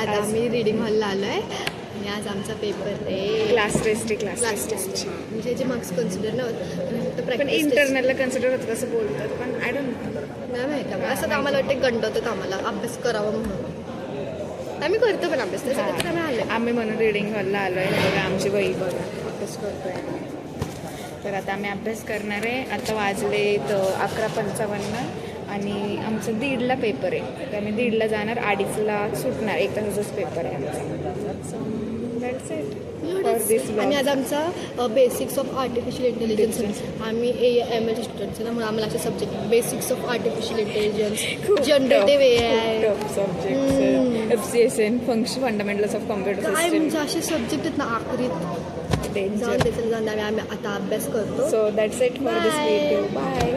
आता आम्ही रीडिंग हॉलला आलो आहे आणि आज आमचा पेपर आहे क्लास टेस्ट म्हणजे जे मार्क्स कन्सिडर नव्हतं पण प्रॅक्टिस इंटरनलला कन्सिडर होतं असं बोलतात, पण आय डोंट नाही माहिती आम्हाला. असं तर आम्हाला वाटतं गंडवतं आम्हाला अभ्यास करावा म्हणून. आम्ही करतो पण अभ्यास त्यासाठी तर आम्ही आलो. आम्ही म्हणून रीडिंग हॉलला आलो आहे. बघा आमची वही बघा अभ्यास करतोय. तर आता आम्ही अभ्यास करणार आहे. आता वाजले तर 11:55 आणि आमचं 1:30ला पेपर आहे. तर आम्ही 1:30ला जाणार, 2:30ला सुटणार. 1 तासाचाच पेपर आहे आमचा. दॅट्स इट फॉर दिस. आणि आज आमचा बेसिक्स ऑफ आर्टिफिशियल इंटेलिजन्स. आम्ही AML स्टुडंट्स त्यामुळे आम्हाला असे subject basics of artificial intelligence, generative AI, subject FCSN fundamentals of computer काय सिस्टम. म्हणजे असे सब्जेक्ट आहेत ना आखरीत जाऊन त्याच्यात जाऊन आम्ही आता अभ्यास करतो. So that's it for this video. Bye.